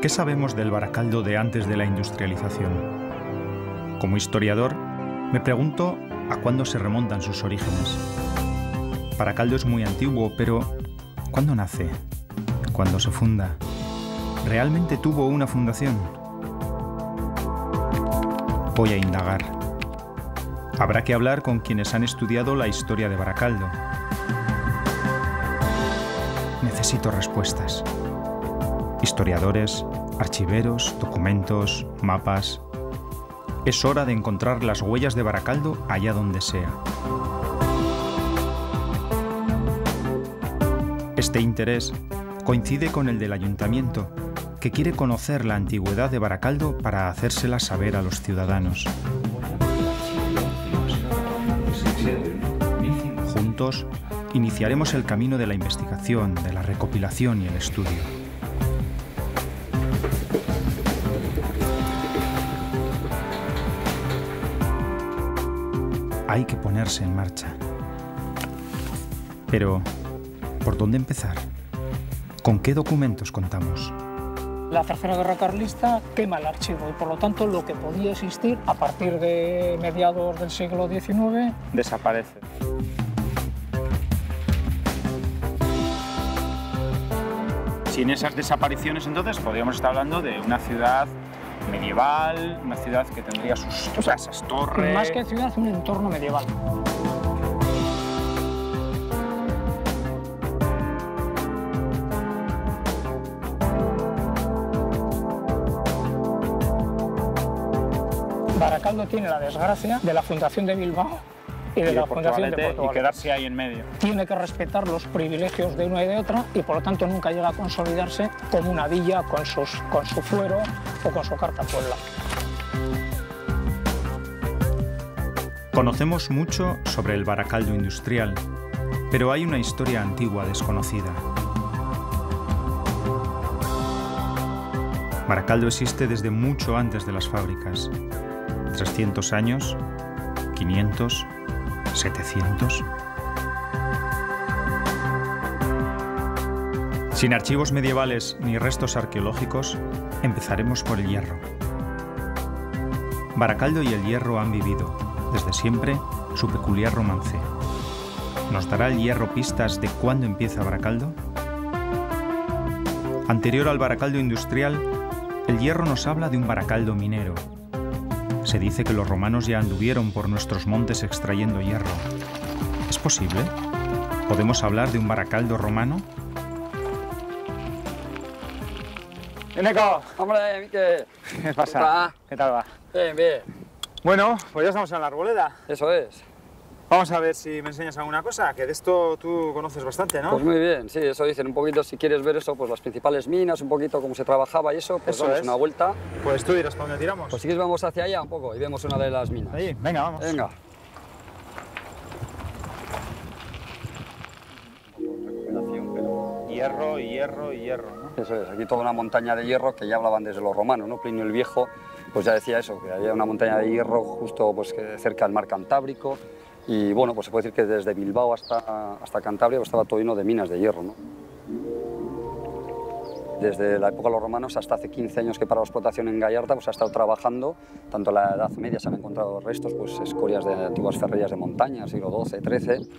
¿Qué sabemos del Baracaldo de antes de la industrialización? Como historiador, me pregunto a cuándo se remontan sus orígenes. Baracaldo es muy antiguo, pero ¿cuándo nace? ¿Cuándo se funda? ¿Realmente tuvo una fundación? Voy a indagar. Habrá que hablar con quienes han estudiado la historia de Baracaldo. Necesito respuestas. Historiadores, archiveros, documentos, mapas. Es hora de encontrar las huellas de Baracaldo allá donde sea. Este interés coincide con el del ayuntamiento, que quiere conocer la antigüedad de Baracaldo para hacérsela saber a los ciudadanos. Juntos, iniciaremos el camino de la investigación, de la recopilación y el estudio. Hay que ponerse en marcha. Pero, ¿por dónde empezar? ¿Con qué documentos contamos? La Tercera Guerra Carlista quema el archivo y por lo tanto lo que podía existir a partir de mediados del siglo XIX desaparece. Sin esas desapariciones entonces podríamos estar hablando de una ciudad medieval, una ciudad que tendría sus casas, torres... Más que ciudad, un entorno medieval. Baracaldo tiene la desgracia de la fundación de Bilbao y de la fundación de Portugalete. Y quedarse ahí en medio. Tiene que respetar los privilegios de una y de otra y por lo tanto nunca llega a consolidarse como una villa con su fuero o con su cartapuebla. Conocemos mucho sobre el Baracaldo industrial, pero hay una historia antigua desconocida. Baracaldo existe desde mucho antes de las fábricas. 300 años, 500, 700. Sin archivos medievales ni restos arqueológicos, empezaremos por el hierro. Baracaldo y el hierro han vivido, desde siempre, su peculiar romance. ¿Nos dará el hierro pistas de cuándo empieza Baracaldo? Anterior al Baracaldo industrial, el hierro nos habla de un Baracaldo minero. Se dice que los romanos ya anduvieron por nuestros montes extrayendo hierro. ¿Es posible? ¿Podemos hablar de un Baracaldo romano? ¡Eneco! ¡Hombre, Miquel! ¿Qué pasa? ¿Qué tal va? Bien, bien. Bueno, pues ya estamos en la arboleda. Eso es. Vamos a ver si me enseñas alguna cosa, que de esto tú conoces bastante, ¿no? Pues muy bien, sí, eso dicen. Un poquito, si quieres ver eso, pues las principales minas, un poquito cómo se trabajaba y eso, pues eso damos es. una vuelta. Pues tú dirás para dónde tiramos. Pues si quieres vamos hacia allá un poco y vemos una de las minas. Ahí, venga, vamos. Venga. Hierro, hierro y hierro, ¿no? Eso es, aquí toda una montaña de hierro que ya hablaban desde los romanos, ¿no? Plinio el Viejo pues ya decía eso, que había una montaña de hierro justo pues, cerca del mar Cantábrico y bueno, pues se puede decir que desde Bilbao hasta Cantabria pues, estaba todo lleno de minas de hierro, ¿no? Desde la época de los romanos hasta hace 15 años que para la explotación en Gallarta pues, ha estado trabajando, tanto en la Edad Media se han encontrado restos, pues escorias de antiguas ferrerías de montaña, siglo XII, XIII,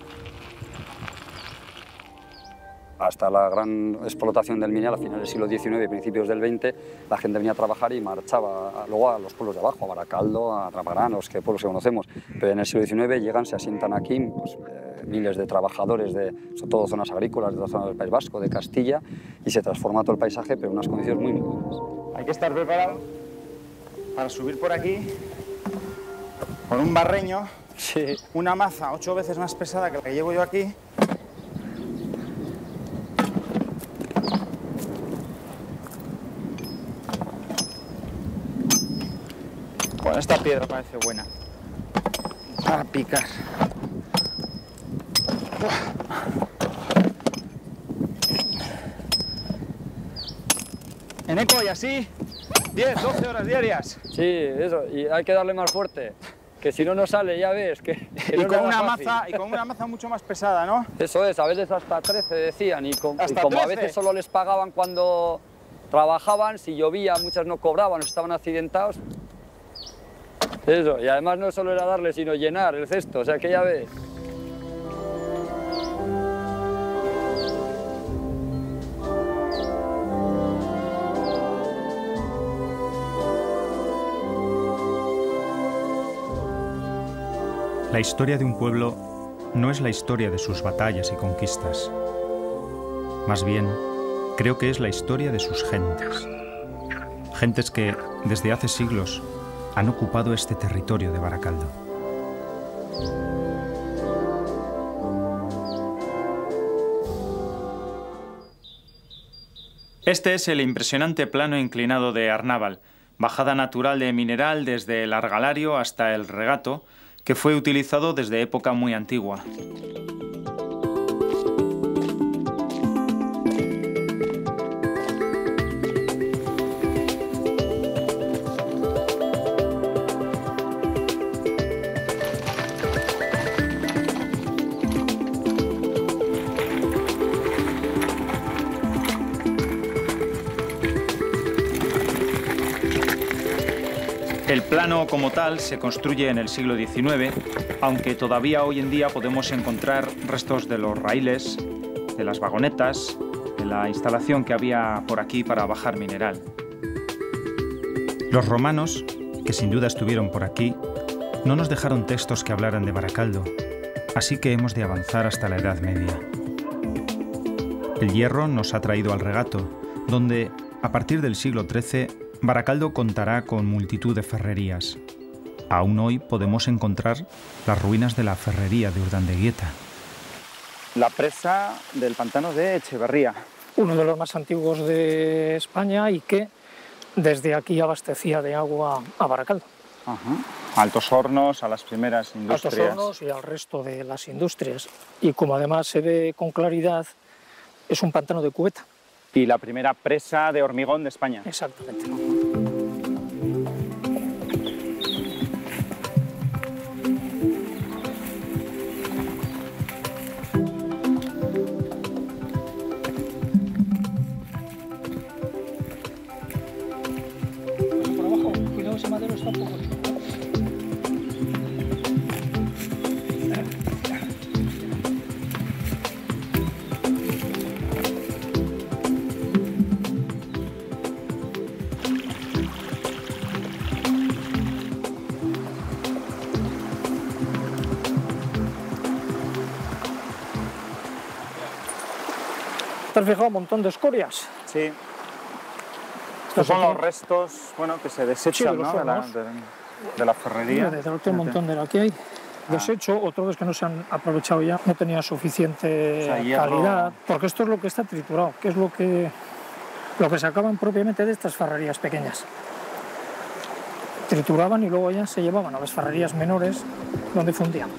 hasta la gran explotación del mineral a finales del siglo XIX y principios del XX, la gente venía a trabajar y marchaba luego a los pueblos de abajo, a Baracaldo, a Traparán, los que pueblos que conocemos. Pero en el siglo XIX llegan, se asientan aquí pues, miles de trabajadores de sobre todo zonas agrícolas, de toda zona del País Vasco, de Castilla, y se transforma todo el paisaje, pero en unas condiciones muy buenas. Hay que estar preparado para subir por aquí con un barreño, sí. Una maza 8 veces más pesada que la que llevo yo aquí. Bueno, esta piedra parece buena para picar. Eneco, y así 10, 12 horas diarias. Sí, eso, y hay que darle más fuerte, que si no, no sale, ya ves. Que y, no con una maza mucho más pesada, ¿no? Eso es, a veces hasta 13 decían, y como 13. a veces solo les pagaban cuando trabajaban, si llovía, muchas no cobraban, estaban accidentados. Eso, y además no solo era darle, sino llenar el cesto, o sea que ya ves. La historia de un pueblo no es la historia de sus batallas y conquistas. Más bien, creo que es la historia de sus gentes. Gentes que, desde hace siglos, han ocupado este territorio de Baracaldo. Este es el impresionante plano inclinado de Arnábal, bajada natural de mineral desde el Argalario hasta el Regato, que fue utilizado desde época muy antigua. El plano como tal se construye en el siglo XIX, aunque todavía hoy en día podemos encontrar restos de los raíles, de las vagonetas, de la instalación que había por aquí para bajar mineral. Los romanos, que sin duda estuvieron por aquí, no nos dejaron textos que hablaran de Baracaldo, así que hemos de avanzar hasta la Edad Media. El hierro nos ha traído al Regato, donde, a partir del siglo XIII, Baracaldo contará con multitud de ferrerías. Aún hoy podemos encontrar las ruinas de la ferrería de Urdandeguieta. La presa del pantano de Echeverría. Uno de los más antiguos de España y que desde aquí abastecía de agua a Baracaldo. Ajá. Altos Hornos, a las primeras industrias. Altos Hornos y al resto de las industrias. Y como además se ve con claridad, es un pantano de cubeta. Y la primera presa de hormigón de España. Exactamente. Por abajo, cuidado, ese madero está un poco chulo. ¿Te has fijado un montón de escorias? Sí. Estos son los restos, bueno, que se desechan, sí, ¿no? de la ferrería. Mira, de otro montón de la que hay. Desecho, otros que no se han aprovechado ya, no tenía suficiente calidad, porque esto es lo que está triturado, que es lo que sacaban propiamente de estas ferrerías pequeñas. Trituraban y luego ya se llevaban a las ferrerías menores donde fundían.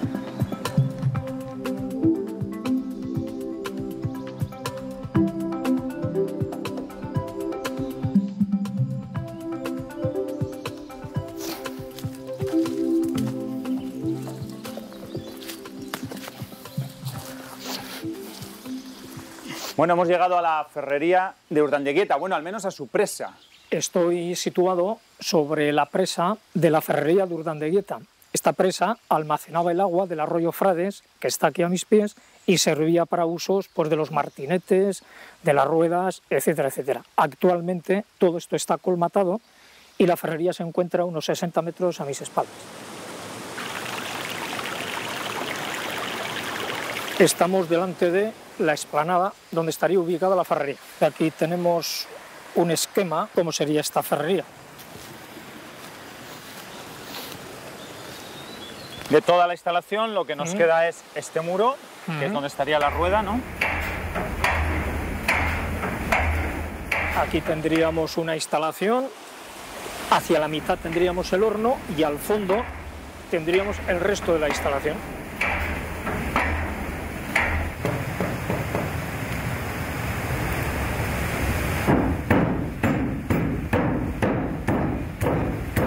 Bueno, hemos llegado a la ferrería de Urdandeguieta, bueno, al menos a su presa. Estoy situado sobre la presa de la ferrería de Urdandeguieta. Esta presa almacenaba el agua del arroyo Frades, que está aquí a mis pies, y servía para usos pues, de los martinetes, de las ruedas, etcétera, etcétera. Actualmente todo esto está colmatado y la ferrería se encuentra a unos 60 metros a mis espaldas. Estamos delante de la explanada donde estaría ubicada la ferrería. Aquí tenemos un esquema de cómo sería esta ferrería. De toda la instalación lo que nos queda es este muro, que es donde estaría la rueda, ¿no? Aquí tendríamos una instalación, hacia la mitad tendríamos el horno y al fondo tendríamos el resto de la instalación.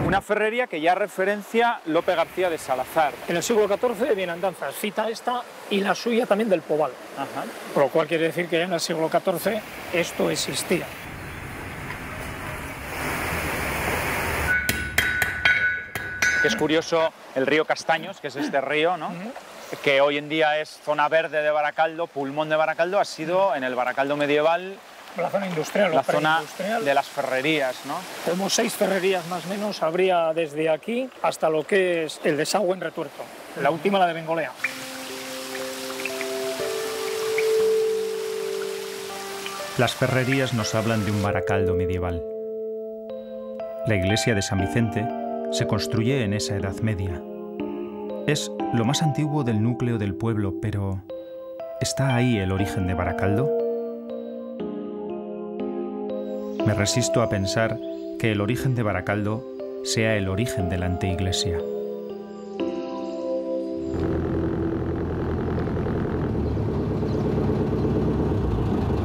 Una ferrería que ya referencia Lope García de Salazar. En el siglo XIV viene andanzas, cita esta y la suya también del Pobal. Ajá. Por lo cual quiere decir que ya en el siglo XIV esto existía. que es curioso el río Castaños, que es este río, ¿no? Que hoy en día es zona verde de Baracaldo, pulmón de Baracaldo, ha sido en el Baracaldo medieval La zona industrial, la zona de las ferrerías, ¿no? Tenemos 6 ferrerías más o menos, habría desde aquí hasta lo que es el desagüe en Retuerto. La última, la de Bengolea. Las ferrerías nos hablan de un Baracaldo medieval. La iglesia de San Vicente se construye en esa Edad Media. Es lo más antiguo del núcleo del pueblo, pero ¿está ahí el origen de Baracaldo? Me resisto a pensar que el origen de Baracaldo sea el origen de la anteiglesia.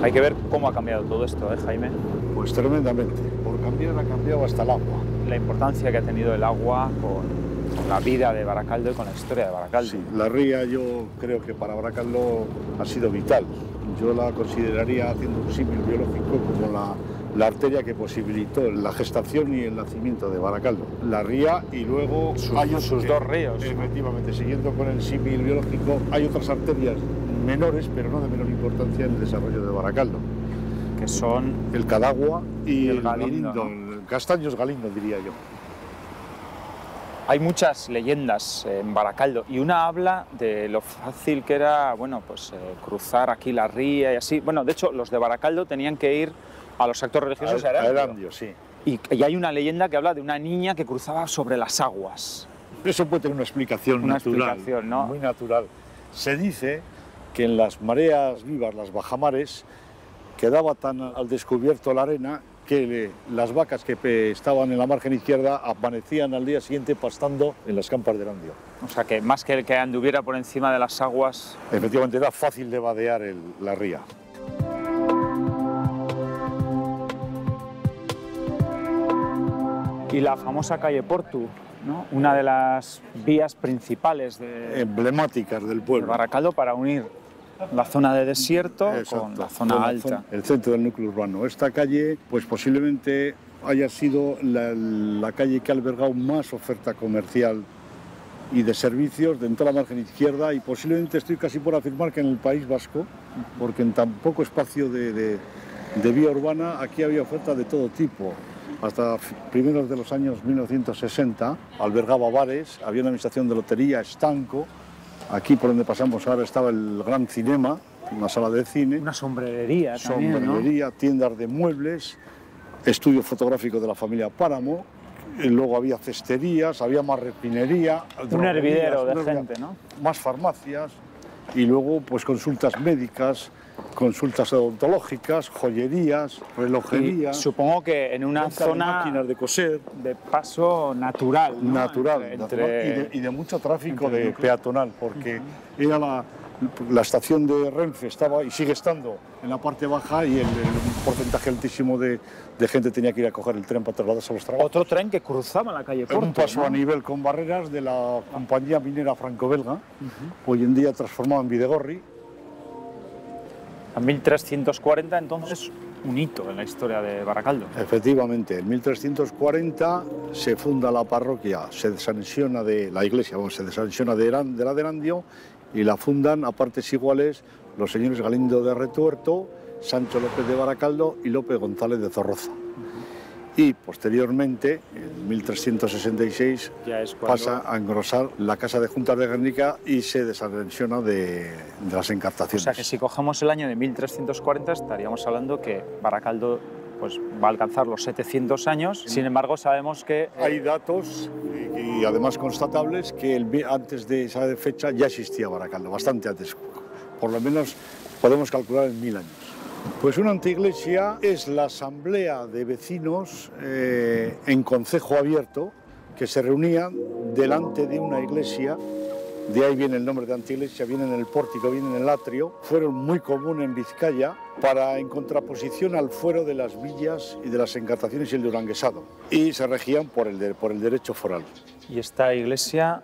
Hay que ver cómo ha cambiado todo esto, Jaime. Pues tremendamente. Por cambiar ha cambiado hasta el agua. La importancia que ha tenido el agua con la vida de Baracaldo y con la historia de Baracaldo. Sí, la ría yo creo que para Baracaldo ha sido vital. Yo la consideraría, haciendo un símil biológico, como la arteria que posibilitó la gestación y el nacimiento de Baracaldo. La ría y luego sus dos ríos. Efectivamente, siguiendo con el símil biológico, hay otras arterias menores, pero no de menor importancia en el desarrollo de Baracaldo, que son el Cadagua y el Galindo, Galindo, el Castaños Galindo, diría yo. Hay muchas leyendas en Baracaldo y una habla de lo fácil que era, bueno, pues cruzar aquí la ría y así. Bueno, de hecho, los de Baracaldo tenían que ir a los actos religiosos a Erandio, sí. Y hay una leyenda que habla de una niña que cruzaba sobre las aguas. Eso puede tener una explicación natural, ¿no? Muy natural. Se dice que en las mareas vivas, las bajamares, quedaba tan al descubierto la arena que las vacas que estaban en la margen izquierda amanecían al día siguiente pastando en las campas de Erandio. O sea, que más que el que anduviera por encima de las aguas... Efectivamente, era fácil de vadear la ría. Y la famosa calle Portu, ¿no? Una de las vías principales emblemáticas del pueblo. De Baracaldo para unir la zona de desierto con la zona alta. El centro del núcleo urbano. Esta calle, pues posiblemente haya sido la calle que ha albergado más oferta comercial y de servicios de toda la margen izquierda, y posiblemente estoy casi por afirmar que en el País Vasco, porque en tan poco espacio de vía urbana aquí había oferta de todo tipo. Hasta primeros de los años 1960 albergaba bares, había una administración de lotería, estanco. Aquí por donde pasamos ahora estaba el Gran Cinema, una sala de cine. Una sombrerería también, sombrerería, ¿no? Tiendas de muebles, estudio fotográfico de la familia Páramo, y luego había cesterías, había más refinería. Un hervidero de gente, ¿no? Más farmacias y luego pues consultas médicas, consultas odontológicas, joyerías, relojería. Y supongo que en una zona máquinas de coser, de paso natural, ¿no? Natural, y de mucho tráfico de peatonal, porque era la estación de Renfe estaba y sigue estando en la parte baja, y el porcentaje altísimo de gente tenía que ir a coger el tren para trasladarse a los trabajos. Otro tren que cruzaba la calle Portu, un paso, ¿no?, a nivel con barreras de la compañía minera franco-belga, hoy en día transformada en Videgorri. En 1340, entonces, un hito en la historia de Baracaldo. Efectivamente, en 1340 se funda la parroquia, se desanexiona de la iglesia, se desanexiona de la de Erandio, y la fundan a partes iguales los señores Galindo de Retuerto, Sancho López de Baracaldo y López González de Zorroza. Y posteriormente, en 1366, pasa a engrosar la Casa de Juntas de Guernica y se desanexiona de las encartaciones. O sea que si cogemos el año de 1340 estaríamos hablando que Baracaldo pues, va a alcanzar los 700 años. Sin embargo, sabemos que... Hay datos y además constatables que antes de esa fecha ya existía Baracaldo, bastante antes. Por lo menos podemos calcular en 1000 años. Pues una anteiglesia es la asamblea de vecinos en concejo abierto que se reunían delante de una iglesia. De ahí viene el nombre de anteiglesia, viene en el pórtico, viene en el atrio. Fueron muy comunes en Vizcaya en contraposición al fuero de las villas y de las encartaciones y el duranguesado. Y se regían por el derecho foral. Y esta iglesia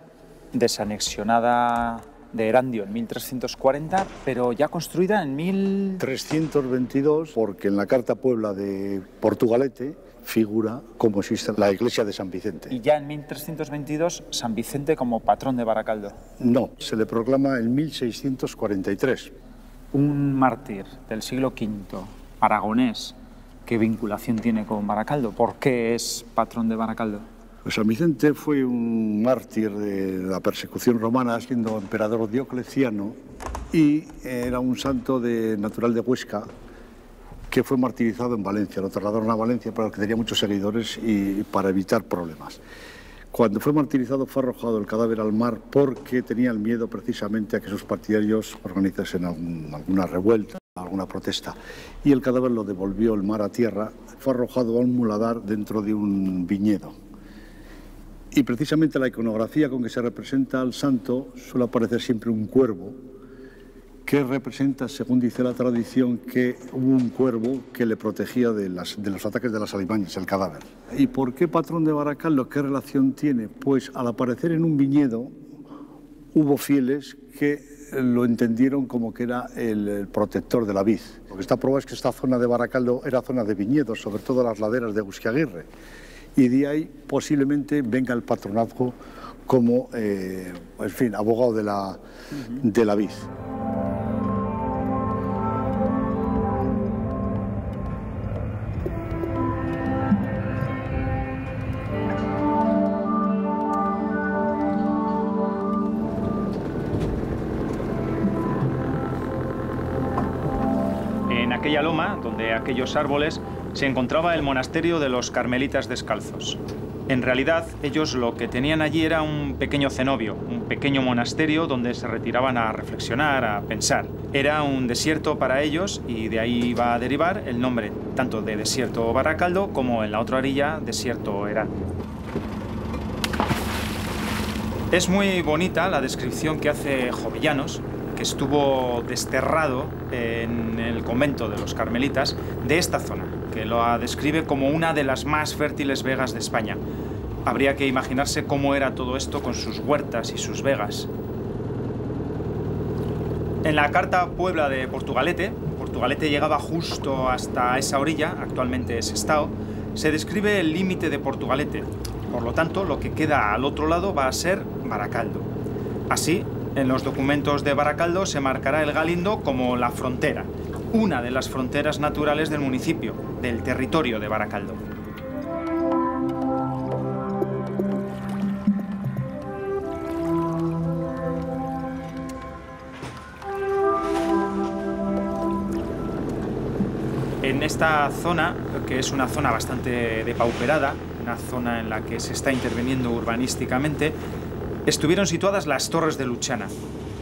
desanexionada de Erandio en 1340, pero ya construida en 1322, porque en la Carta Puebla de Portugalete figura como existe la iglesia de San Vicente. Y ya en 1322, San Vicente como patrón de Baracaldo. No, se le proclama en 1643. Un mártir del siglo V, aragonés, ¿qué vinculación tiene con Baracaldo? ¿Por qué es patrón de Baracaldo? Pues San Vicente fue un mártir de la persecución romana, siendo emperador Diocleciano, y era un santo natural de Huesca, que fue martirizado en Valencia. Lo trasladaron a Valencia, pero que tenía muchos seguidores y para evitar problemas. Cuando fue martirizado fue arrojado el cadáver al mar porque tenían miedo precisamente a que sus partidarios organizasen alguna revuelta, alguna protesta. Y el cadáver lo devolvió el mar a tierra, fue arrojado a un muladar dentro de un viñedo. Y precisamente la iconografía con que se representa al santo suele aparecer siempre un cuervo, que representa, según dice la tradición, que hubo un cuervo que le protegía de los ataques de las alimañas, el cadáver. ¿Y por qué patrón de Baracaldo? ¿Qué relación tiene? Pues al aparecer en un viñedo hubo fieles que lo entendieron como que era el protector de la vid. Lo que está probado es que esta zona de Baracaldo era zona de viñedos, sobre todo las laderas de Eguskiaguirre. Y de ahí posiblemente venga el patronazgo como, en fin, abogado de la vid. En aquella loma, donde aquellos árboles, se encontraba el monasterio de los Carmelitas Descalzos. En realidad, ellos lo que tenían allí era un pequeño cenobio, un pequeño monasterio donde se retiraban a reflexionar, a pensar. Era un desierto para ellos y de ahí iba a derivar el nombre, tanto de desierto Baracaldo como en la otra orilla, desierto Erandio. Es muy bonita la descripción que hace Jovellanos, que estuvo desterrado en el convento de los Carmelitas, de esta zona, que lo describe como una de las más fértiles vegas de España. Habría que imaginarse cómo era todo esto con sus huertas y sus vegas. En la Carta Puebla de Portugalete, Portugalete llegaba justo hasta esa orilla, actualmente es Sestao, se describe el límite de Portugalete. Por lo tanto, lo que queda al otro lado va a ser Baracaldo. Así, en los documentos de Baracaldo se marcará el Galindo como la frontera, una de las fronteras naturales del municipio, del territorio de Baracaldo. En esta zona, que es una zona bastante depauperada, una zona en la que se está interviniendo urbanísticamente, estuvieron situadas las Torres de Luchana,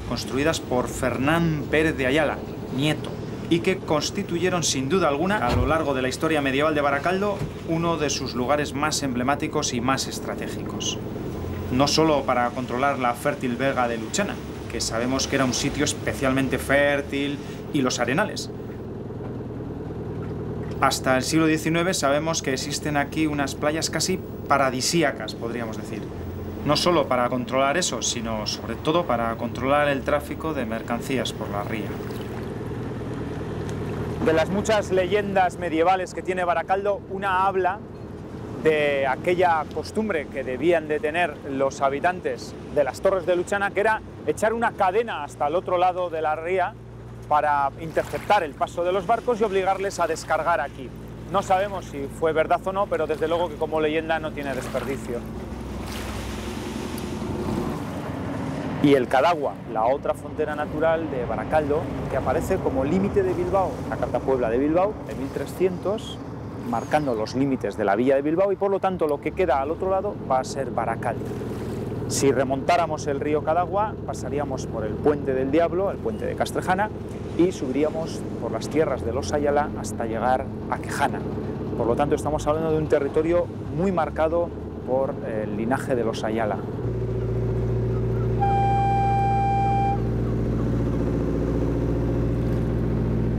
construidas por Fernán Pérez de Ayala, nieto, y que constituyeron sin duda alguna, a lo largo de la historia medieval de Baracaldo, uno de sus lugares más emblemáticos y más estratégicos. No solo para controlar la fértil vega de Luchana, que sabemos que era un sitio especialmente fértil, y los arenales. Hasta el siglo XIX sabemos que existen aquí unas playas casi paradisíacas, podríamos decir. No solo para controlar eso, sino sobre todo para controlar el tráfico de mercancías por la ría. De las muchas leyendas medievales que tiene Baracaldo, una habla de aquella costumbre que debían de tener los habitantes de las Torres de Luchana, que era echar una cadena hasta el otro lado de la ría para interceptar el paso de los barcos y obligarles a descargar aquí. No sabemos si fue verdad o no, pero desde luego que como leyenda no tiene desperdicio. Y el Cadagua, la otra frontera natural de Baracaldo, que aparece como límite de Bilbao, la Carta Puebla de Bilbao, de 1300, marcando los límites de la villa de Bilbao, y por lo tanto lo que queda al otro lado va a ser Baracaldo. Si remontáramos el río Cadagua, pasaríamos por el Puente del Diablo, el Puente de Castrejana, y subiríamos por las tierras de los Ayala hasta llegar a Quejana. Por lo tanto, estamos hablando de un territorio muy marcado por el linaje de los Ayala.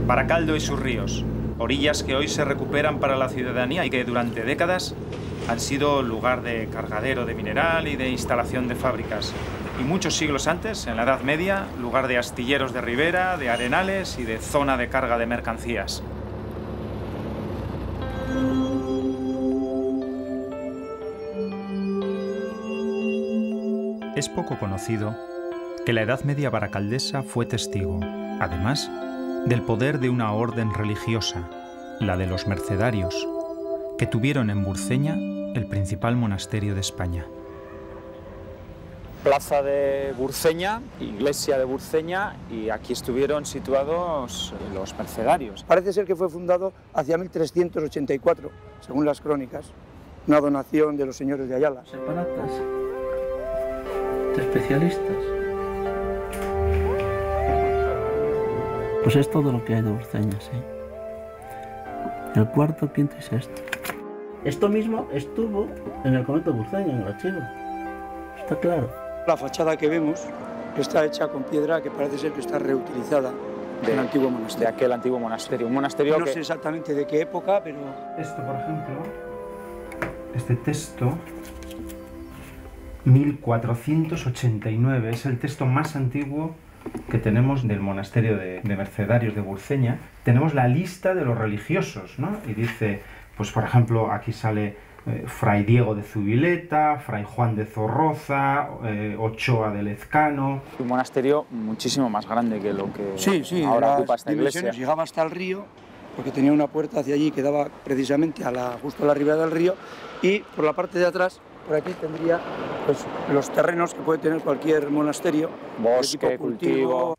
Baracaldo y sus ríos, orillas que hoy se recuperan para la ciudadanía y que durante décadas han sido lugar de cargadero de mineral y de instalación de fábricas. y muchos siglos antes, en la Edad Media, lugar de astilleros de ribera, de arenales y de zona de carga de mercancías. Es poco conocido que la Edad Media baracaldesa fue testigo, además, del poder de una orden religiosa, la de los mercedarios, que tuvieron en Burceña el principal monasterio de España. Plaza de Burceña, iglesia de Burceña, y aquí estuvieron situados los mercedarios. Parece ser que fue fundado hacia 1384, según las crónicas, una donación de los señores de Ayala. Separatas, de especialistas. Pues es todo lo que hay de Burceña, sí. El cuarto, quinto y sexto. Esto mismo estuvo en el convento de Burceña, en el archivo. Está claro. La fachada que vemos está hecha con piedra que parece ser que está reutilizada del antiguo monasterio. De aquel antiguo monasterio. Un monasterio no sé exactamente de qué época, pero... Esto, por ejemplo, este texto, 1489, es el texto más antiguo que tenemos del monasterio de Mercedarios de Burceña. Tenemos la lista de los religiosos, ¿no? Y dice, pues por ejemplo, aquí sale Fray Diego de Zubileta, Fray Juan de Zorroza, Ochoa de Lezcano. Un monasterio muchísimo más grande que lo que ahora ocupa esta iglesia. Llegaba hasta el río, porque tenía una puerta hacia allí que daba precisamente justo a la ribera del río, y por la parte de atrás, por aquí tendría pues, los terrenos que puede tener cualquier monasterio. Bosque, cultivo.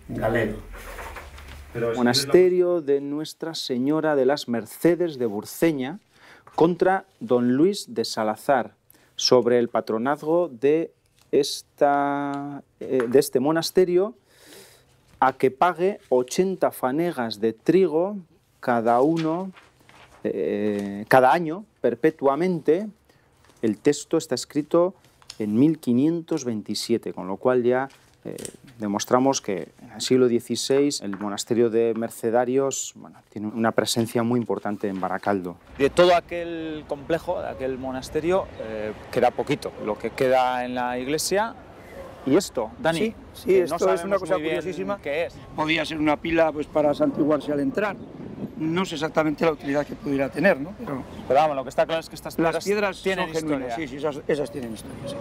Galero. Monasterio de Nuestra Señora de las Mercedes de Burceña contra don Luis de Salazar, sobre el patronazgo de este monasterio, a que pague 80 fanegas de trigo cada año perpetuamente. El texto está escrito en 1527, con lo cual ya demostramos que en el siglo XVI el monasterio de Mercedarios tiene una presencia muy importante en Baracaldo. De todo aquel complejo, de aquel monasterio, queda poquito. Lo que queda en la iglesia. ¿Y esto, Dani? Sí, esto es una cosa curiosísima. ¿Qué es? Podía ser una pila pues, para santiguarse al entrar. No sé exactamente la utilidad que pudiera tener, ¿no? Pero vamos, lo que está claro es que estas piedras tienen son genuinas. historia. Sí, esas tienen historia, sí.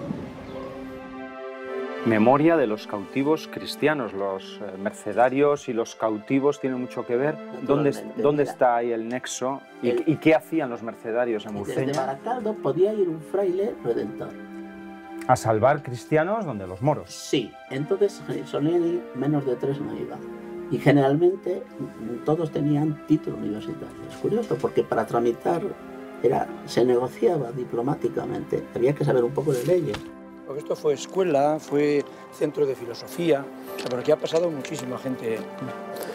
Memoria de los cautivos cristianos. Los mercedarios y los cautivos tienen mucho que ver. ¿Dónde está ahí el nexo? ¿Y qué hacían los mercedarios en Burceña? Desde Baracaldo podía ir un fraile redentor. A salvar cristianos donde los moros. Sí, entonces solían ir menos de 3 no iban. Y generalmente todos tenían título universitario. Es curioso porque para tramitar se negociaba diplomáticamente. Había que saber un poco de leyes. Porque esto fue escuela, fue centro de filosofía. O sea, por aquí ha pasado muchísima gente. El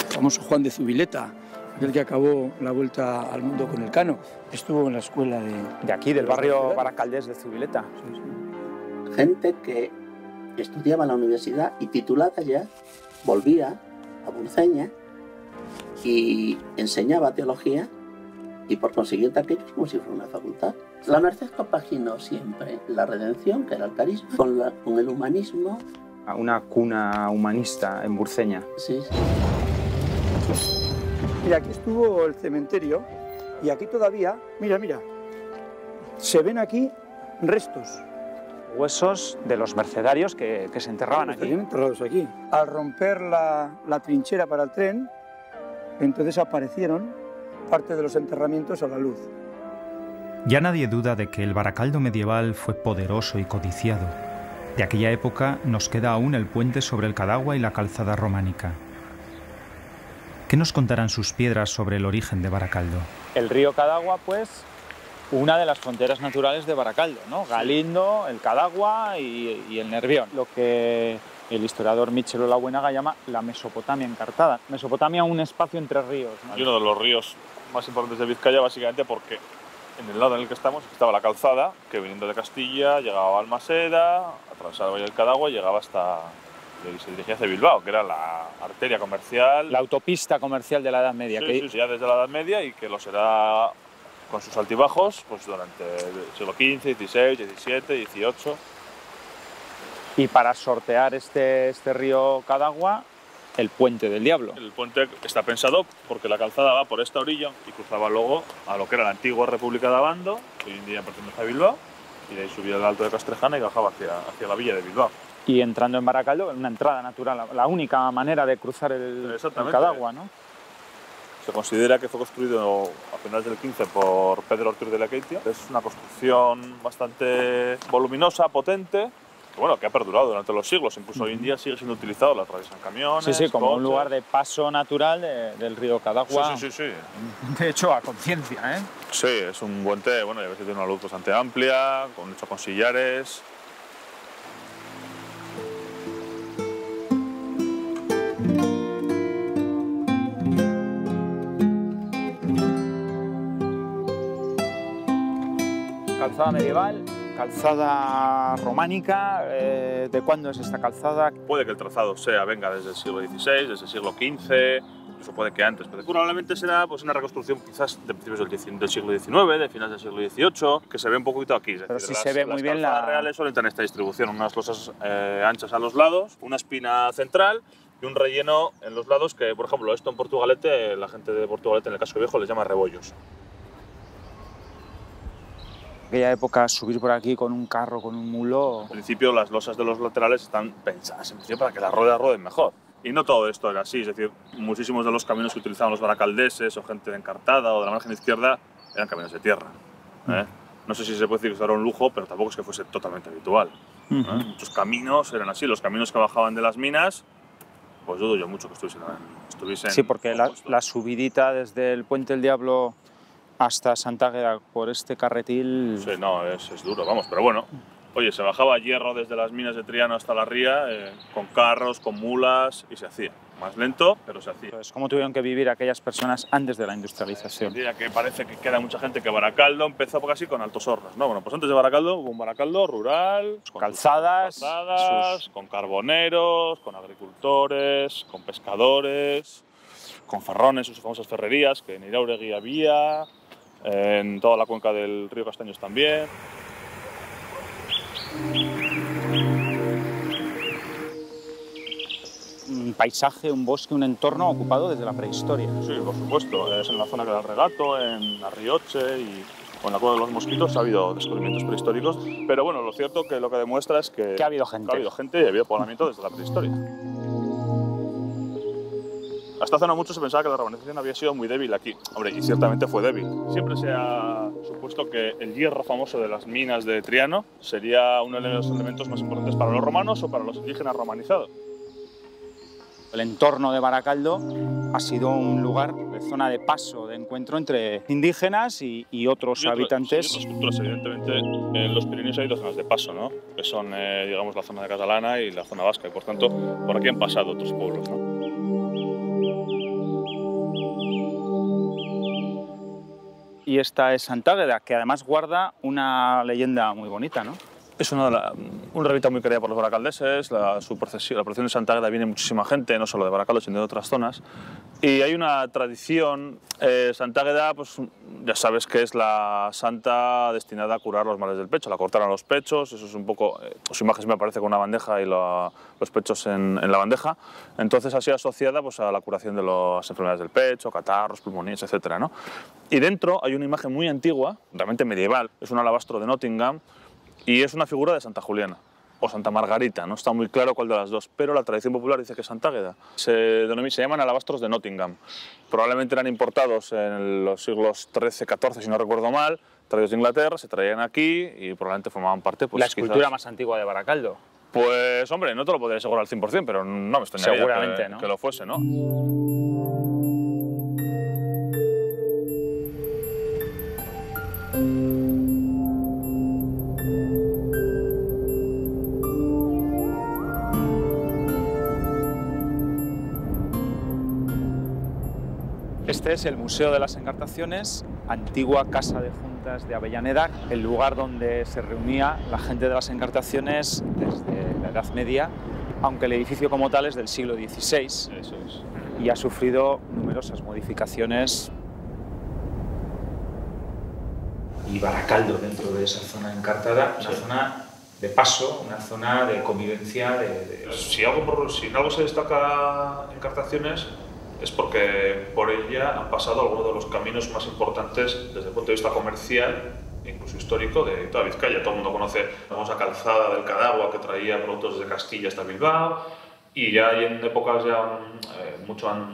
famoso Juan de Zubileta, aquel que acabó la vuelta al mundo con el Cano, estuvo en la escuela de aquí, del barrio baracaldés de Zubileta. Sí, sí. Gente que estudiaba en la universidad y titulada ya volvía a Burceña y enseñaba teología y por consiguiente aquello es como si fuera una facultad. La Merced compaginó siempre la redención, que era el carisma, con el humanismo. Una cuna humanista en Burceña. Sí. Mira, aquí estuvo el cementerio y aquí todavía, mira, se ven aquí restos. Huesos de los mercedarios que se enterraban aquí. Estarían enterrados aquí. Al romper la trinchera para el tren, entonces aparecieron parte de los enterramientos a la luz. Ya nadie duda de que el Baracaldo medieval fue poderoso y codiciado. De aquella época nos queda aún el puente sobre el Cadagua y la calzada románica. ¿Qué nos contarán sus piedras sobre el origen de Baracaldo? El río Cadagua, pues, una de las fronteras naturales de Baracaldo, ¿no? Galindo, el Cadagua y el Nervión. Lo que el historiador Michel Olabuenaga llama la Mesopotamia encartada. Mesopotamia, un espacio entre ríos, ¿no? Y uno de los ríos más importantes de Vizcaya, básicamente porque en el lado en el que estamos estaba la calzada, que viniendo de Castilla llegaba a Balmaseda, atravesaba el Valle del Cadagua y llegaba hasta... y se dirigía hacia Bilbao, que era la arteria comercial. La autopista comercial de la Edad Media. Sí, ya desde la Edad Media y que lo será con sus altibajos pues durante el siglo XV, XVI, XVII, XVIII. Y para sortear este río Cadagua, el Puente del Diablo. El puente está pensado porque la calzada va por esta orilla y cruzaba luego a lo que era la antigua República de Abando, que hoy en día pertenece a Bilbao, y de ahí subía al Alto de Castrejana y bajaba hacia la villa de Bilbao. Y entrando en Baracaldo, una entrada natural, la única manera de cruzar el Cadagua, ¿no? Se considera que fue construido a finales del 15 por Pedro Ortiz de Lequeitia. Es una construcción bastante voluminosa, potente, que ha perdurado durante los siglos. Incluso hoy en día sigue siendo utilizado, la atraviesan camiones, sí, como coches. Un lugar de paso natural del río Cadagua. Sí. De hecho, a conciencia, ¿eh? Sí, es un puente, ya ves que tiene una luz bastante amplia, hecho con sillares. Calzada medieval, calzada románica. ¿De cuándo es esta calzada? Puede que el trazado venga desde el siglo XVI, desde el siglo XV, incluso puede que antes. Pero probablemente será una reconstrucción quizás de principios del siglo XIX, de finales del siglo XVIII, que se ve un poquito aquí. Pero sí se ve muy bien las reales suelen tener esta distribución, unas losas anchas a los lados, una espina central y un relleno en los lados que, por ejemplo, esto en Portugalete, la gente de Portugalete en el casco viejo les llama rebollos. En aquella época subir por aquí con un carro, con un mulo... En principio las losas de los laterales están pensadas para que las ruedas roden mejor. Y no todo esto era así, es decir, muchísimos de los caminos que utilizaban los baracaldeses o gente de Encartada o de la margen izquierda eran caminos de tierra. No sé si se puede decir que era un lujo, pero tampoco es que fuese totalmente habitual. Muchos caminos eran así, los caminos que bajaban de las minas, pues dudo yo mucho que estuviesen... Sí, porque la subidita desde el Puente del Diablo hasta Sant'Àgueda por este carretil... Sí, no, es duro, vamos, pero bueno. Oye, se bajaba hierro desde las minas de Triano hasta la ría, con carros, con mulas, y se hacía. Más lento, pero se hacía. Pues, ¿cómo tuvieron que vivir aquellas personas antes de la industrialización? Diría que parece que queda mucha gente que Baracaldo empezó casi con Altos Hornos, ¿no? Bueno, pues antes de Baracaldo hubo un Baracaldo rural, con calzadas, con carboneros, con agricultores, con pescadores, con ferrones, sus famosas ferrerías, que en Irauregui había, en toda la cuenca del río Castaños también. Un paisaje, un bosque, un entorno ocupado desde la prehistoria. Sí, por supuesto. Es en la zona que da el Regato, en Arrioche y en la Cueva de los Mosquitos ha habido descubrimientos prehistóricos. Pero bueno, lo cierto que lo que demuestra es que ha habido gente. Ha habido gente y ha habido poblamiento desde la prehistoria. Hasta hace no mucho se pensaba que la urbanización había sido muy débil aquí. Hombre, y ciertamente fue débil. Siempre se ha supuesto que el hierro famoso de las minas de Triano sería uno de los elementos más importantes para los romanos o para los indígenas romanizados. El entorno de Baracaldo ha sido un lugar de zona de paso, de encuentro entre indígenas y otros habitantes. Sí, otras culturas, evidentemente. En los Pirineos hay dos zonas de paso, ¿no? Que son, digamos, la zona de catalana y la zona vasca. Y por tanto, por aquí han pasado otros pueblos, ¿no? Y esta es Sant'Àgueda, que además guarda una leyenda muy bonita, ¿no? Es una ermita muy querida por los baracaldeses. La procesión de Sant'Àgueda viene muchísima gente, no solo de Baracaldo, sino de otras zonas. Y hay una tradición. Sant'Àgueda, pues ya sabes que es la santa destinada a curar los males del pecho. La cortaron los pechos, eso es un poco... su imagen me aparece con una bandeja y los pechos en la bandeja. Entonces ha sido asociada pues, a la curación de las enfermedades del pecho, catarros, pulmonías, etc., ¿no? Y dentro hay una imagen muy antigua, realmente medieval. Es un alabastro de Nottingham. Y es una figura de Santa Juliana o Santa Margarita, no está muy claro cuál de las dos, pero la tradición popular dice que es Sant'Àgueda. Se llaman alabastros de Nottingham. Probablemente eran importados en los siglos XIII, XIV, si no recuerdo mal, traídos de Inglaterra, se traían aquí y probablemente formaban parte... Pues, la escultura más antigua de Baracaldo. Pues, hombre, no te lo podría asegurar al 100%, pero no me extrañaría seguramente, ¿no? que lo fuese, ¿no? Este es el Museo de las Encartaciones, antigua casa de juntas de Avellaneda, el lugar donde se reunía la gente de las Encartaciones desde la Edad Media, aunque el edificio como tal es del siglo XVI. Eso es. Y ha sufrido numerosas modificaciones. Y Baracaldo dentro de esa zona encartada, una zona de paso, una zona de convivencia. Si en algo se destaca en Cartaciones es porque por ella han pasado algunos de los caminos más importantes desde el punto de vista comercial, incluso histórico, de toda Vizcaya. Todo el mundo conoce la famosa calzada del Cadagua que traía productos desde Castilla hasta Bilbao, y ya en épocas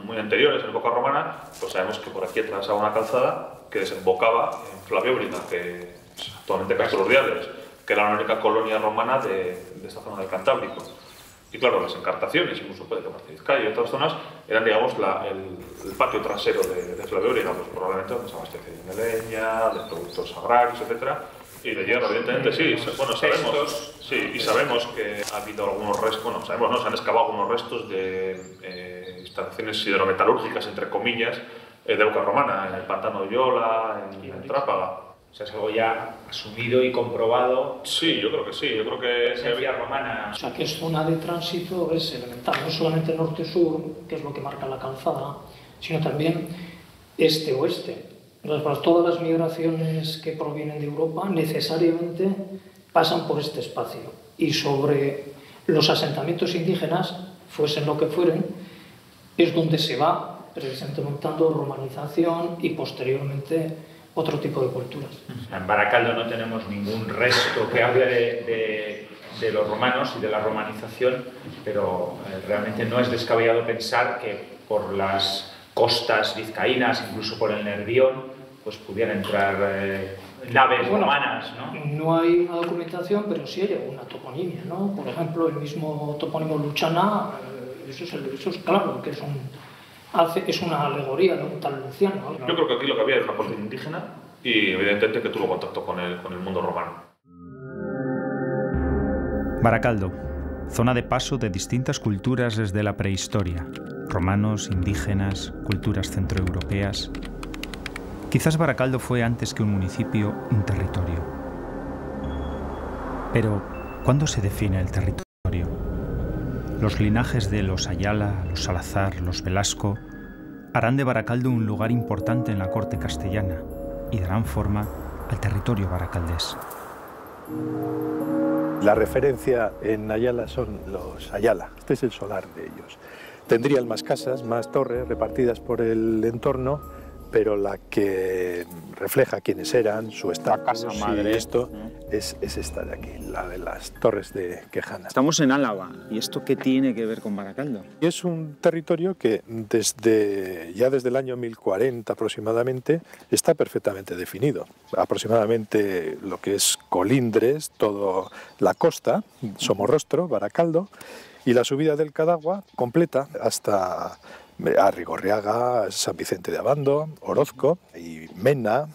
muy anteriores, en época romana, pues sabemos que por aquí atravesaba una calzada que desembocaba en Flaviobrina, que es actualmente Castro Urdiales, que era la única colonia romana de esta zona del Cantábrico. Y claro, las encartaciones, incluso de Vizcaya y otras zonas, eran, digamos, el patio trasero de Flaviobrina, pues probablemente donde se abastecían de leña, de productos agrarios, etc. Y de hierro, evidentemente, sí. Bueno, sabemos que ha habido algunos restos, bueno, sabemos, ¿no? Se han excavado algunos restos de instalaciones hidrometalúrgicas, entre comillas, de época romana, en el pantano de Yola, en Trápaga. O sea, es algo ya asumido y comprobado. Sí, yo creo que sí. Yo creo que es vía romana. O sea, que es zona de tránsito, es elemental. No solamente norte-sur, que es lo que marca la calzada, sino también este-oeste. Entonces, pues, todas las migraciones que provienen de Europa necesariamente pasan por este espacio. Y sobre los asentamientos indígenas, fuesen lo que fueren, es donde se va precisamente montando romanización y posteriormente otro tipo de culturas. En Baracaldo no tenemos ningún resto que hable de los romanos y de la romanización, pero realmente no es descabellado pensar que por las costas vizcaínas, incluso por el Nervión, pues pudieran entrar naves romanas, ¿no? No hay una documentación, pero sí hay alguna toponimia, ¿no? Por ejemplo, el mismo topónimo Luchana, eso es claro, que es una alegoría de un tal Luciano, ¿no? Yo creo que aquí lo que había era una población indígena y evidentemente que tuvo contacto con el mundo romano. Baracaldo, zona de paso de distintas culturas desde la prehistoria. Romanos, indígenas, culturas centroeuropeas. Quizás Baracaldo fue antes que un municipio, un territorio. Pero, ¿cuándo se define el territorio? Los linajes de los Ayala, los Salazar, los Velasco harán de Baracaldo un lugar importante en la corte castellana y darán forma al territorio baracaldés. La referencia en Ayala son los Ayala. Este es el solar de ellos. Tendrían más casas, más torres repartidas por el entorno, pero la que refleja quiénes eran, su estatus y esto, es esta de aquí, la de las Torres de Quejana. Estamos en Álava, ¿y esto qué tiene que ver con Baracaldo? Es un territorio que ya desde el año 1040 aproximadamente está perfectamente definido. Aproximadamente lo que es Colindres, toda la costa, Somorrostro, Baracaldo, y la subida del Cadagua completa hasta Arrigorriaga, San Vicente de Abando, Orozco y Mena.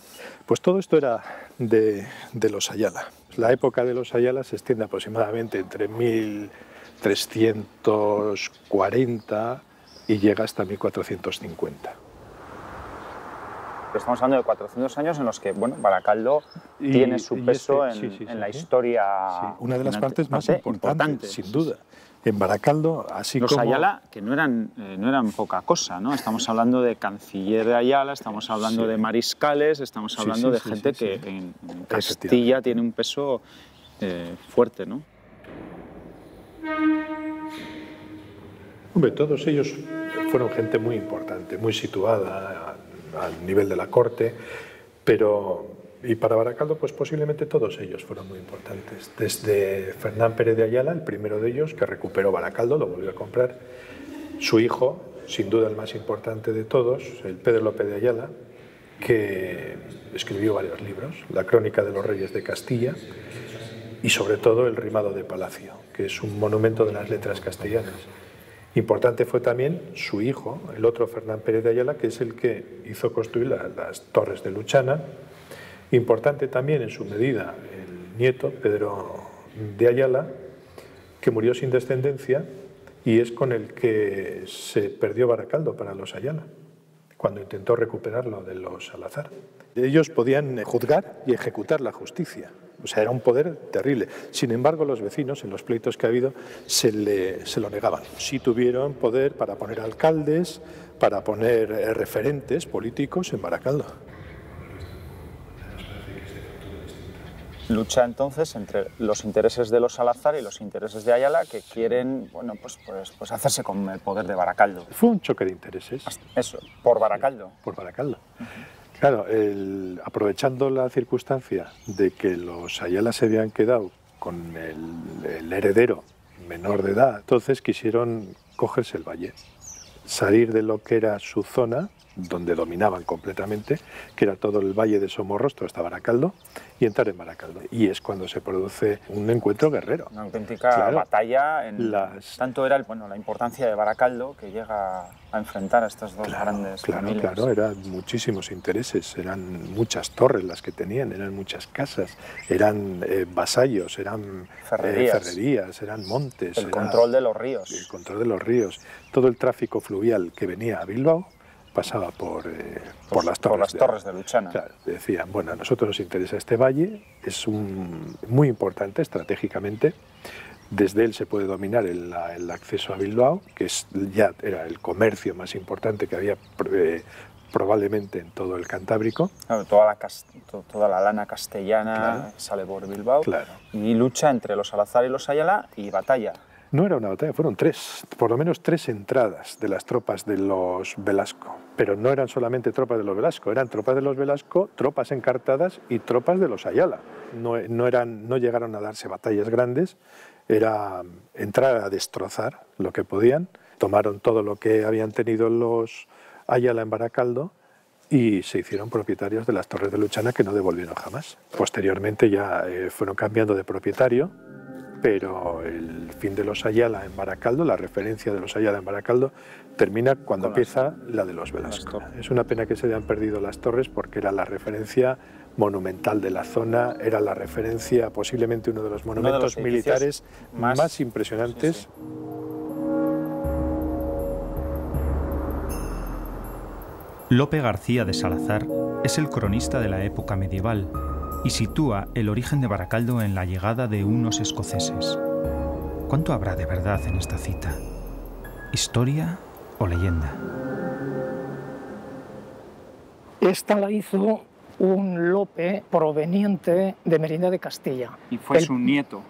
Pues todo esto era de los Ayala. La época de los Ayala se extiende aproximadamente entre 1340 y llega hasta 1450. Estamos hablando de 400 años en los que Baracaldo tiene su peso en la historia. Sí, una de las partes más importantes, sin duda. En Baracaldo, así los como... Los Ayala, que no eran poca cosa, ¿no? Estamos hablando de canciller de Ayala, estamos hablando de mariscales, estamos hablando de gente que en Castilla tiene un peso fuerte, ¿no? Hombre, todos ellos fueron gente muy importante, muy situada al nivel de la corte, y para Baracaldo, pues posiblemente todos ellos fueron muy importantes. Desde Fernán Pérez de Ayala, el primero de ellos, que recuperó Baracaldo, lo volvió a comprar, su hijo, sin duda el más importante de todos, el Pedro López de Ayala, que escribió varios libros, La Crónica de los Reyes de Castilla y sobre todo El Rimado de Palacio, que es un monumento de las letras castellanas. Importante fue también su hijo, el otro Fernán Pérez de Ayala, que es el que hizo construir las torres de Luchana. Importante también en su medida el nieto, Pedro de Ayala, que murió sin descendencia y es con el que se perdió Baracaldo para los Ayala, cuando intentó recuperarlo de los Salazar. Ellos podían juzgar y ejecutar la justicia, o sea, era un poder terrible. Sin embargo, los vecinos, en los pleitos que ha habido, se lo negaban. Sí tuvieron poder para poner alcaldes, para poner referentes políticos en Baracaldo. lucha entonces entre los intereses de los Salazar y los intereses de Ayala, que quieren, bueno, pues hacerse con el poder de Baracaldo. Fue un choque de intereses. Eso, por Baracaldo. Por Baracaldo. Claro, aprovechando la circunstancia de que los Ayala se habían quedado con el heredero menor de edad, entonces quisieron cogerse el valle, salir de lo que era su zona, donde dominaban completamente, que era todo el valle de Somorrostro hasta Baracaldo, y entrar en Baracaldo. Y es cuando se produce un encuentro guerrero. Una auténtica batalla. Tanto era la importancia de Baracaldo que llega a enfrentar a estas dos grandes familias. Claro, eran muchísimos intereses, eran muchas torres las que tenían, eran muchas casas, eran vasallos, eran ferrerías, eran montes. El control de los ríos. El control de los ríos. Todo el tráfico fluvial que venía a Bilbao pasaba por las torres de Luchana. Claro, decían, bueno, a nosotros nos interesa este valle, es muy importante estratégicamente, desde él se puede dominar el acceso a Bilbao, que ya era el comercio más importante que había probablemente en todo el Cantábrico. Claro, toda la lana castellana sale por Bilbao, y lucha entre los Salazar y los Ayala y batalla. No era una batalla, fueron por lo menos tres entradas de las tropas de los Velasco. Pero no eran solamente tropas de los Velasco, eran tropas de los Velasco, tropas encartadas y tropas de los Ayala. No llegaron a darse batallas grandes, era entrar a destrozar lo que podían. Tomaron todo lo que habían tenido los Ayala en Baracaldo y se hicieron propietarios de las torres de Luchana, que no devolvieron jamás. Posteriormente ya fueron cambiando de propietario, pero el fin de los Ayala en Baracaldo, la referencia de los Ayala en Baracaldo, termina cuando empieza la de los Velasco. Es una pena que se hayan perdido las torres, porque era la referencia monumental de la zona, era la referencia, posiblemente uno de los monumentos militares más impresionantes. Sí. Lope García de Salazar es el cronista de la época medieval y sitúa el origen de Baracaldo en la llegada de unos escoceses. ¿Cuánto habrá de verdad en esta cita? ¿Historia o leyenda? Esta la hizo un Lope proveniente de Merindad de Castilla. Y fue su nieto.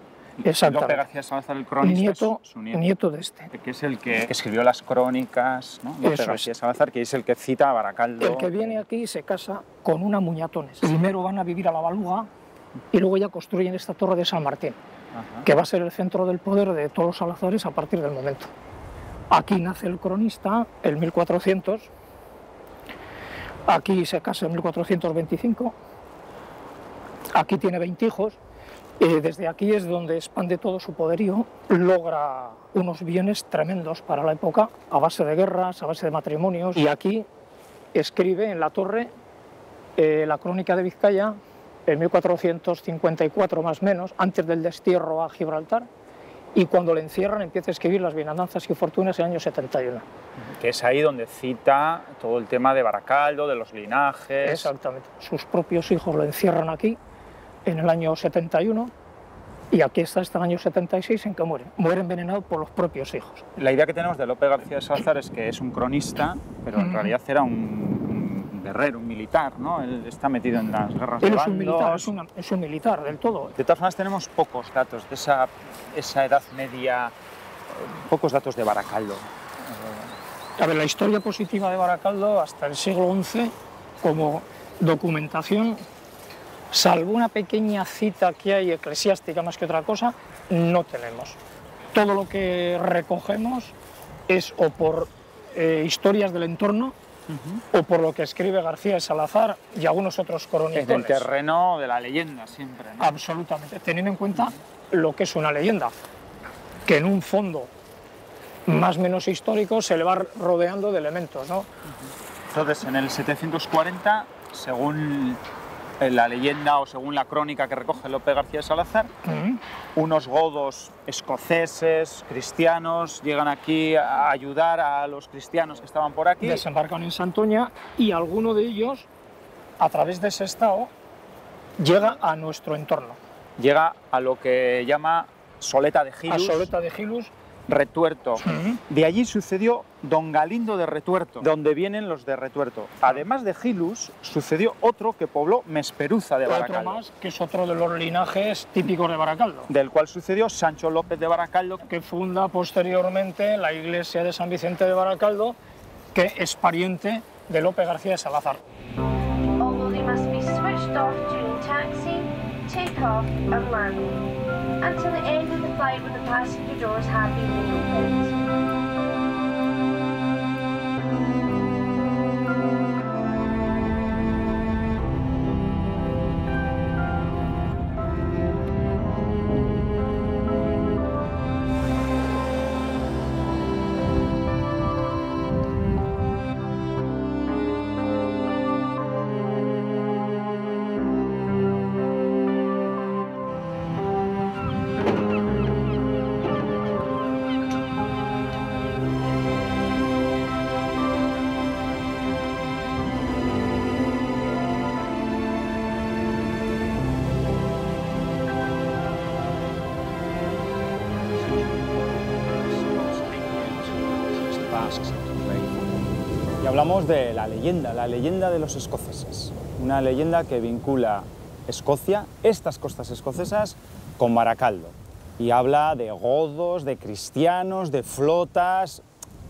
Exactamente. Lope García Salazar, el cronista, su nieto de este. Que es el que escribió las crónicas, ¿no? Lope García Salazar, que es el que cita a Baracaldo. El que viene aquí se casa con una Muñatones. Primero van a vivir a la Baluga y luego ya construyen esta torre de San Martín, que va a ser el centro del poder de todos los Salazares a partir del momento. Aquí nace el cronista en 1400, aquí se casa en 1425, aquí tiene 20 hijos. Desde aquí es donde expande todo su poderío, logra unos bienes tremendos para la época, a base de guerras, a base de matrimonios, y aquí escribe en la torre la crónica de Vizcaya en 1454 más o menos, antes del destierro a Gibraltar, y cuando le encierran empieza a escribir las Bienandanzas y Fortunas en el año 71. Que es ahí donde cita todo el tema de Baracaldo, de los linajes... Exactamente, sus propios hijos lo encierran aquí en el año 71, y aquí está hasta el año 76 en que muere envenenado por los propios hijos. La idea que tenemos de Lope García de Salazar es que es un cronista, pero en realidad era un guerrero, un militar, ¿no? Él está metido en las guerras de bandos. Es un militar del todo. De todas formas tenemos pocos datos de esa edad media, pocos datos de Baracaldo. A ver, la historia positiva de Baracaldo hasta el siglo XI, como documentación, salvo una pequeña cita que hay eclesiástica más que otra cosa, no tenemos. Todo lo que recogemos es o por historias del entorno o por lo que escribe García de Salazar y algunos otros cronicones. En el terreno de la leyenda siempre, ¿no? Absolutamente, teniendo en cuenta lo que es una leyenda, que en un fondo más o menos histórico se le va rodeando de elementos, ¿no? Entonces, en el 740, según la leyenda o según la crónica que recoge Lope García de Salazar, unos godos escoceses, cristianos, llegan aquí a ayudar a los cristianos que estaban por aquí. Desembarcan en Santoña y alguno de ellos, a través de ese estado, llega a nuestro entorno. Llega a lo que llama Soleta de Gilus. A Soleta de Gilus, Retuerto. De allí sucedió don Galindo de Retuerto, de donde vienen los de Retuerto. Además de Gilus, sucedió otro que pobló Mesperuza de Baracaldo. Otro más, que es otro de los linajes típicos de Baracaldo. Del cual sucedió Sancho López de Baracaldo, que funda posteriormente la iglesia de San Vicente de Baracaldo, que es pariente de Lope García de Salazar. Until the end of the flight when the passenger doors have been reopened. Y hablamos de la leyenda de los escoceses. Una leyenda que vincula Escocia, estas costas escocesas, con Baracaldo. Y habla de godos, de cristianos, de flotas.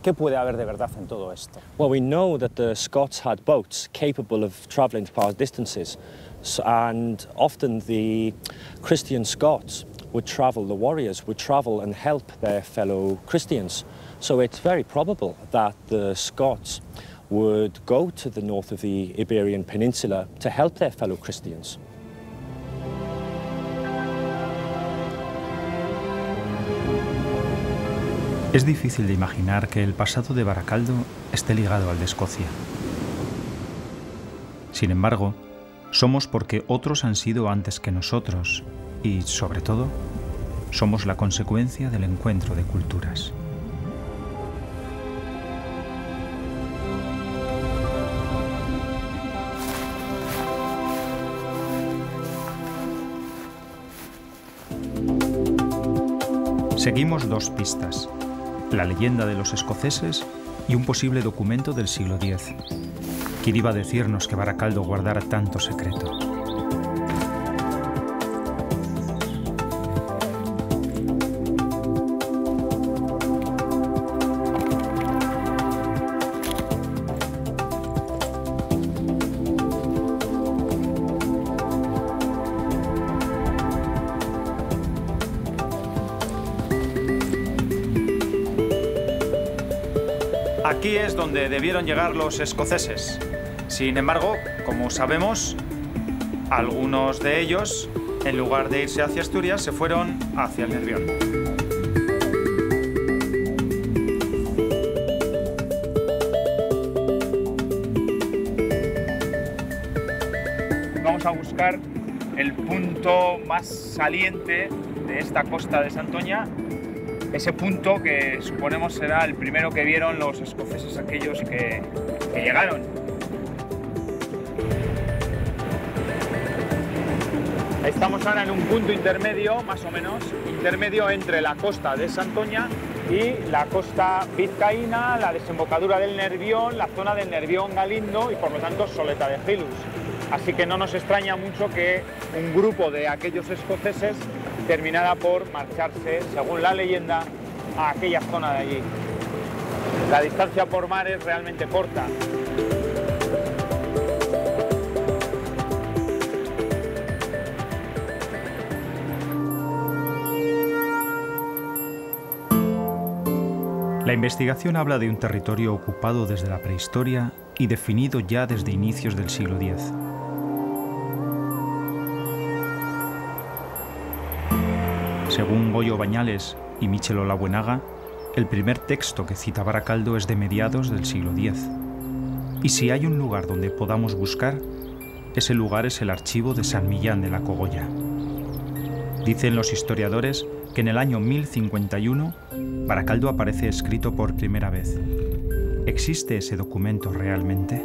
¿Qué puede haber de verdad en todo esto? Well, we know that the Scots had boats capable of travelling far distances, and often the Christian Scots would travel, the warriors would travel and help their fellow Christians. So it's very probable that the Scots would go to the north of the Iberian Peninsula to help their fellow Christians. Es difícil de imaginar que el pasado de Baracaldo esté ligado al de Escocia. Sin embargo, somos porque otros han sido antes que nosotros y, sobre todo, somos la consecuencia del encuentro de culturas. Seguimos dos pistas, la leyenda de los escoceses y un posible documento del siglo X. ¿Quién iba a decirnos que Baracaldo guardara tanto secreto? Aquí es donde debieron llegar los escoceses. Sin embargo, como sabemos, algunos de ellos, en lugar de irse hacia Asturias, se fueron hacia el Nervión. Vamos a buscar el punto más saliente de esta costa de Santoña, ese punto que suponemos será el primero que vieron los escoceses aquellos que llegaron. Estamos ahora en un punto intermedio, más o menos, intermedio entre la costa de Santoña y la costa vizcaína, la desembocadura del Nervión, la zona del Nervión Galindo y por lo tanto Soleta de Gilus. Así que no nos extraña mucho que un grupo de aquellos escoceses terminara por marcharse, según la leyenda, a aquella zona de allí. La distancia por mar es realmente corta. La investigación habla de un territorio ocupado desde la prehistoria y definido ya desde inicios del siglo X. Según Goyo Bañales y Michel Olabuenaga, el primer texto que cita Baracaldo es de mediados del siglo X. Y si hay un lugar donde podamos buscar, ese lugar es el archivo de San Millán de la Cogolla. Dicen los historiadores que en el año 1051 Baracaldo aparece escrito por primera vez. ¿Existe ese documento realmente?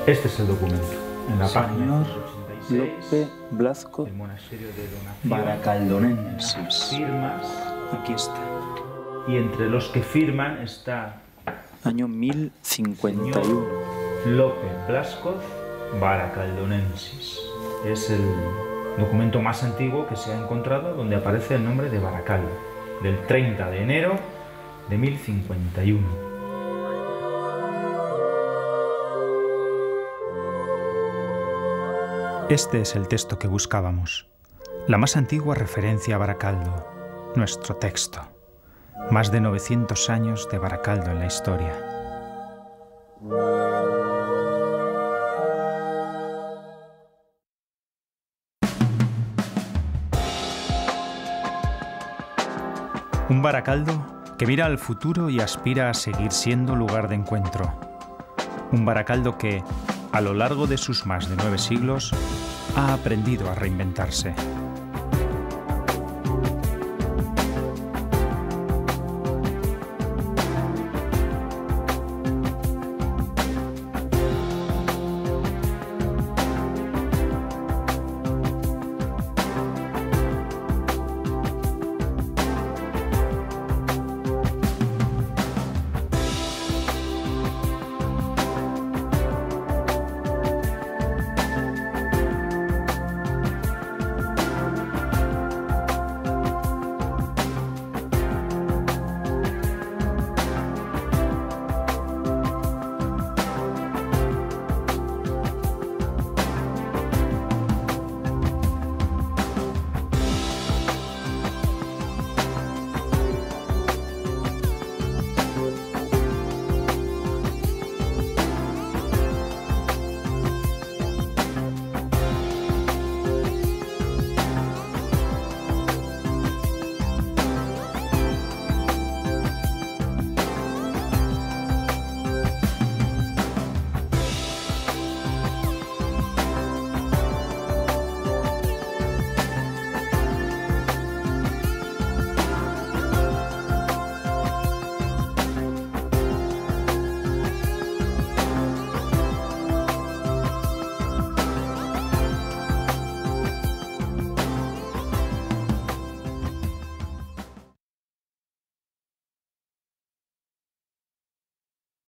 Este es el documento. En la página Lope Blasco Baracaldonensis. Firmas. Aquí está. Y entre los que firman está Año 1051. Lope Blasco Baracaldonensis. Es el documento más antiguo que se ha encontrado donde aparece el nombre de Baracaldo, del 30 de enero de 1051. Este es el texto que buscábamos, la más antigua referencia a Baracaldo, nuestro texto. Más de 900 años de Baracaldo en la historia. Un Baracaldo que mira al futuro y aspira a seguir siendo lugar de encuentro. Un Baracaldo que, a lo largo de sus más de 9 siglos, ha aprendido a reinventarse.